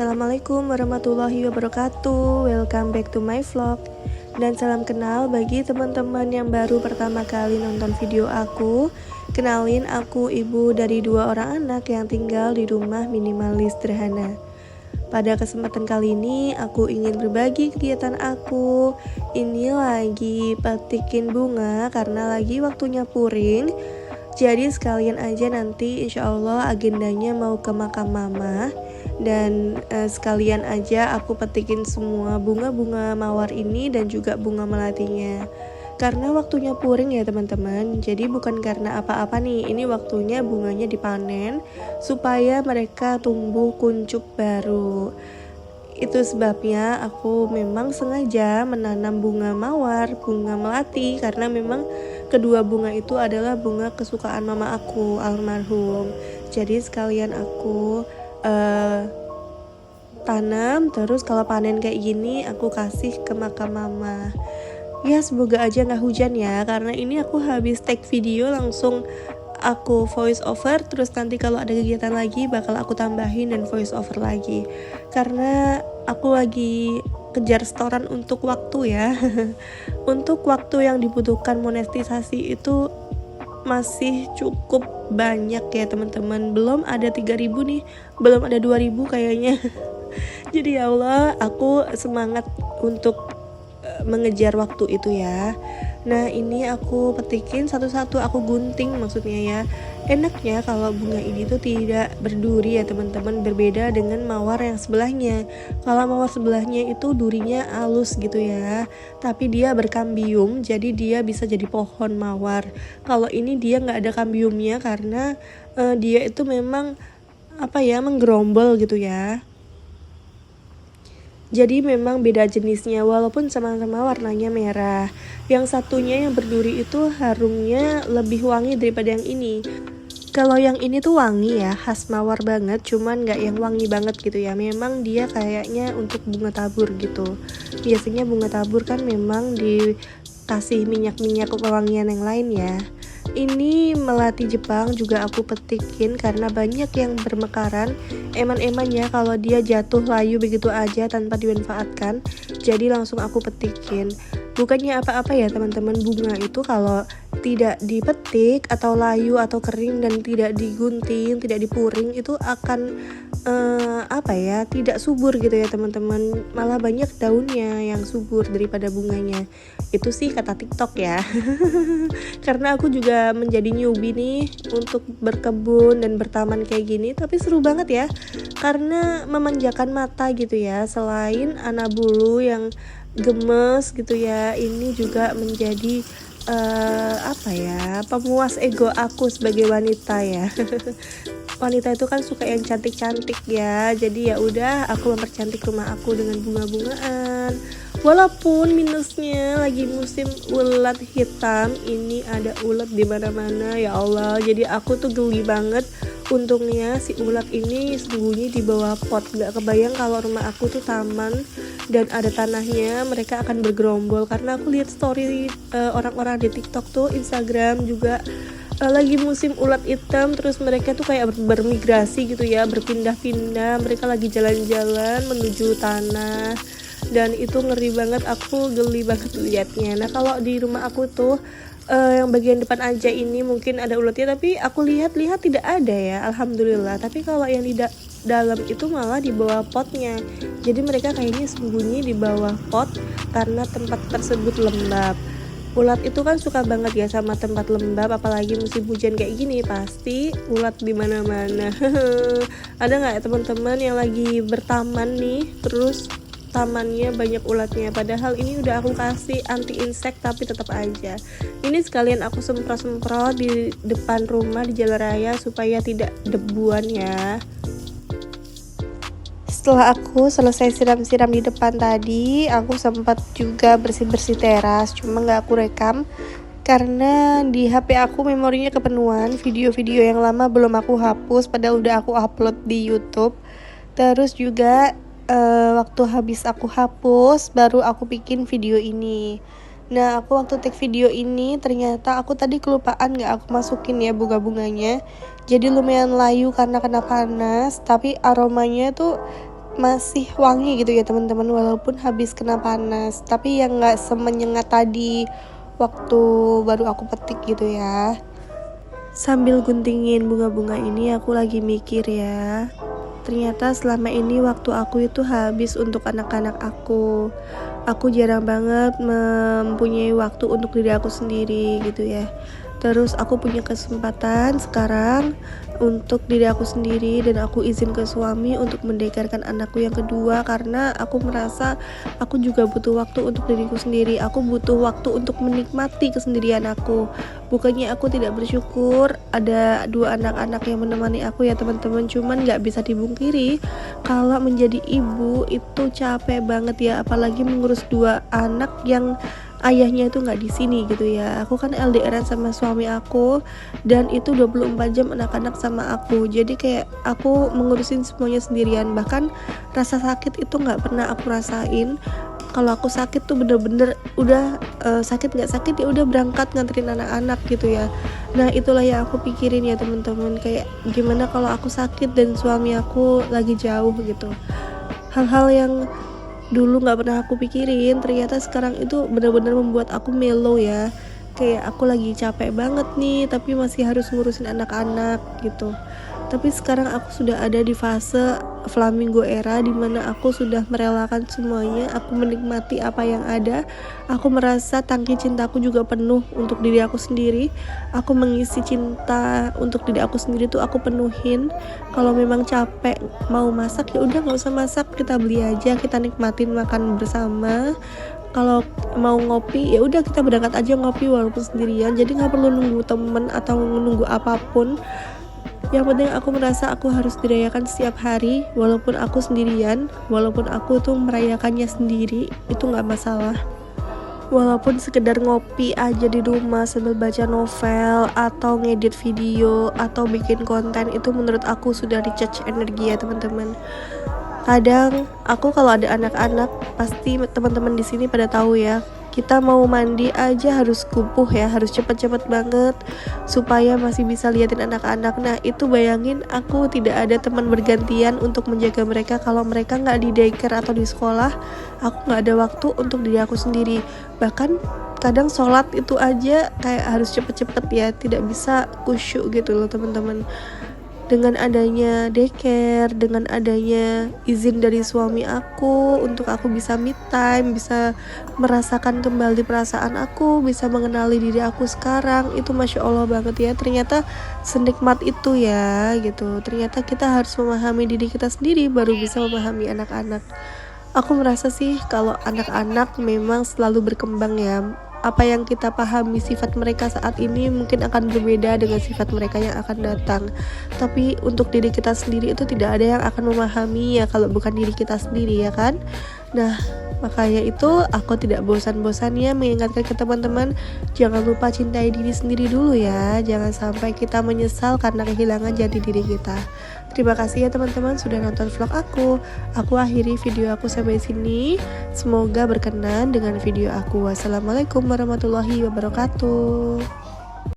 Assalamualaikum warahmatullahi wabarakatuh. Welcome back to my vlog. Dan salam kenal bagi teman-teman yang baru pertama kali nonton video aku. Kenalin, aku ibu dari 2 orang anak yang tinggal di rumah minimalis sederhana. Pada kesempatan kali ini aku ingin berbagi kegiatan aku. Ini lagi petikin bunga karena lagi waktunya puring. Jadi sekalian aja nanti insya Allah agendanya mau ke makam mama. Dan sekalian aja aku petikin semua bunga-bunga mawar ini dan juga bunga melatinya. Karena waktunya puring ya teman-teman. Jadi bukan karena apa-apa nih. Ini waktunya bunganya dipanen supaya mereka tumbuh kuncup baru. Itu sebabnya aku memang sengaja menanam bunga mawar, bunga melati, karena memang kedua bunga itu adalah bunga kesukaan mama aku almarhum. Jadi sekalian aku tanam, terus kalau panen kayak gini aku kasih ke makam mama. Ya semoga aja gak hujan ya, karena ini aku habis take video langsung aku voice over, terus nanti kalau ada kegiatan lagi bakal aku tambahin dan voice over lagi. Karena aku lagi kejar setoran untuk waktu ya. Untuk waktu yang dibutuhkan monetisasi itu masih cukup banyak ya teman-teman. Belum ada 3.000 nih, belum ada 2.000 kayaknya. Jadi ya Allah, aku semangat untuk mengejar waktu itu ya. Nah ini aku petikin satu-satu, aku gunting maksudnya ya. Enaknya kalau bunga ini tuh tidak berduri ya teman-teman, berbeda dengan mawar yang sebelahnya. Kalau mawar sebelahnya itu durinya halus gitu ya, tapi dia berkambium, jadi dia bisa jadi pohon mawar. Kalau ini dia nggak ada kambiumnya karena dia itu memang menggerombol gitu ya. Jadi memang beda jenisnya, walaupun sama-sama warnanya merah. Yang satunya yang berduri itu harumnya lebih wangi daripada yang ini. Kalau yang ini tuh wangi ya, khas mawar banget, cuman gak yang wangi banget gitu ya. Memang dia kayaknya untuk bunga tabur gitu. Biasanya bunga tabur kan memang dikasih minyak-minyak pewangian yang lain ya. Ini melati Jepang juga aku petikin karena banyak yang bermekaran eman-emannya kalau dia jatuh layu begitu aja tanpa dimanfaatkan. Jadi langsung aku petikin. Bukannya apa-apa ya teman-teman, bunga itu kalau tidak dipetik atau layu atau kering dan tidak digunting, tidak dipuring itu akan tidak subur gitu ya teman-teman. Malah banyak daunnya yang subur daripada bunganya. Itu sih kata TikTok ya. Karena aku juga menjadi newbie nih untuk berkebun dan bertaman kayak gini, tapi seru banget ya. Karena memanjakan mata gitu ya. Selain anak bulu yang gemes gitu ya, ini juga menjadi pemuas ego aku sebagai wanita ya. Wanita itu kan suka yang cantik-cantik ya. Jadi ya udah aku mempercantik rumah aku dengan bunga-bungaan. Walaupun minusnya lagi musim ulat hitam, ini ada ulat di mana-mana ya Allah. Jadi aku tuh geli banget. Untungnya si ulat ini sembunyi di bawah pot. Gak kebayang kalau rumah aku tuh taman dan ada tanahnya, mereka akan bergerombol. Karena aku lihat story orang-orang di TikTok tuh, Instagram juga lagi musim ulat hitam, terus mereka tuh kayak bermigrasi gitu ya, berpindah-pindah. Mereka lagi jalan-jalan menuju tanah. Dan itu ngeri banget, aku geli banget liatnya. Nah kalau di rumah aku tuh yang bagian depan aja ini mungkin ada ulatnya, tapi aku lihat-lihat tidak ada ya, alhamdulillah. Tapi kalau yang di dalam itu malah di bawah potnya. Jadi mereka kayaknya sembunyi di bawah pot karena tempat tersebut lembab. Ulat itu kan suka banget ya sama tempat lembab, apalagi musim hujan kayak gini, pasti ulat di mana-mana. Ada nggak ya teman-teman yang lagi bertaman nih, terus tamannya banyak ulatnya, padahal ini udah aku kasih anti insek tapi tetap aja. Ini sekalian aku semprot-semprot di depan rumah di jalan raya supaya tidak debuan ya. Setelah aku selesai siram-siram di depan tadi, aku sempat juga bersih-bersih teras, cuma gak aku rekam karena di HP aku memorinya kepenuhan. Video-video yang lama belum aku hapus, padahal udah aku upload di YouTube. Terus juga waktu habis aku hapus, baru aku bikin video ini. Nah aku waktu take video ini ternyata aku tadi kelupaan gak aku masukin ya bunga-bunganya. Jadi lumayan layu karena kena panas, tapi aromanya tuh masih wangi gitu ya teman-teman, walaupun habis kena panas, tapi yang nggak semenyengat tadi waktu baru aku petik gitu ya. Sambil guntingin bunga-bunga ini aku lagi mikir ya, ternyata selama ini waktu aku itu habis untuk anak-anak aku. Aku jarang banget mempunyai waktu untuk diri aku sendiri gitu ya. Terus aku punya kesempatan sekarang untuk diri aku sendiri, dan aku izin ke suami untuk mendekarkan anakku yang kedua, karena aku merasa aku juga butuh waktu untuk diriku sendiri. Aku butuh waktu untuk menikmati kesendirian aku. Bukannya aku tidak bersyukur ada 2 anak-anak yang menemani aku ya teman-teman, cuman gak bisa dibungkiri kalau menjadi ibu itu capek banget ya, apalagi mengurus 2 anak yang ayahnya itu nggak di sini gitu ya. Aku kan LDRan sama suami aku, dan itu 24 jam anak-anak sama aku, jadi kayak aku mengurusin semuanya sendirian. Bahkan rasa sakit itu nggak pernah aku rasain. Kalau aku sakit tuh bener-bener udah sakit nggak sakit ya udah berangkat nganterin anak-anak gitu ya. Nah itulah yang aku pikirin ya teman-teman, kayak gimana kalau aku sakit dan suami aku lagi jauh gitu. Hal-hal yang dulu nggak pernah aku pikirin, ternyata sekarang itu benar-benar membuat aku mellow ya. Kayak aku lagi capek banget nih, tapi masih harus ngurusin anak-anak gitu. Tapi sekarang aku sudah ada di fase flamingo era, dimana aku sudah merelakan semuanya. Aku menikmati apa yang ada. Aku merasa tangki cintaku juga penuh untuk diri aku sendiri. Aku mengisi cinta untuk diri aku sendiri tuh aku penuhin. Kalau memang capek mau masak ya udah nggak usah masak, kita beli aja, kita nikmatin makan bersama. Kalau mau ngopi ya udah kita berangkat aja ngopi walaupun sendirian, jadi nggak perlu nunggu temen atau nunggu apapun. Yang penting aku merasa aku harus dirayakan setiap hari, walaupun aku sendirian, walaupun aku tuh merayakannya sendiri, itu nggak masalah. Walaupun sekedar ngopi aja di rumah sambil baca novel atau ngedit video atau bikin konten, itu menurut aku sudah recharge energi ya teman-teman. Kadang aku kalau ada anak-anak, pasti teman-teman di sini pada tahu ya, kita mau mandi aja harus kupuh ya, harus cepet-cepet banget supaya masih bisa liatin anak-anak. Nah itu bayangin aku tidak ada teman bergantian untuk menjaga mereka. Kalau mereka nggak di daycare atau di sekolah, aku nggak ada waktu untuk diri aku sendiri. Bahkan kadang sholat itu aja kayak harus cepet-cepet ya, tidak bisa khusyuk gitu loh teman-teman. Dengan adanya daycare, dengan adanya izin dari suami aku untuk aku bisa me time, bisa merasakan kembali perasaan aku, bisa mengenali diri aku sekarang, itu Masya Allah banget ya. Ternyata senikmat itu ya gitu. Ternyata kita harus memahami diri kita sendiri baru bisa memahami anak-anak. Aku merasa sih kalau anak-anak memang selalu berkembang ya. Apa yang kita pahami sifat mereka saat ini mungkin akan berbeda dengan sifat mereka yang akan datang. Tapi untuk diri kita sendiri itu tidak ada yang akan memahami ya kalau bukan diri kita sendiri ya kan. Nah makanya itu aku tidak bosan-bosannya mengingatkan ke teman-teman, jangan lupa cintai diri sendiri dulu ya. Jangan sampai kita menyesal karena kehilangan jati diri kita. Terima kasih ya teman-teman sudah nonton vlog aku. Aku akhiri video aku sampai sini. Semoga berkenan dengan video aku. Wassalamualaikum warahmatullahi wabarakatuh.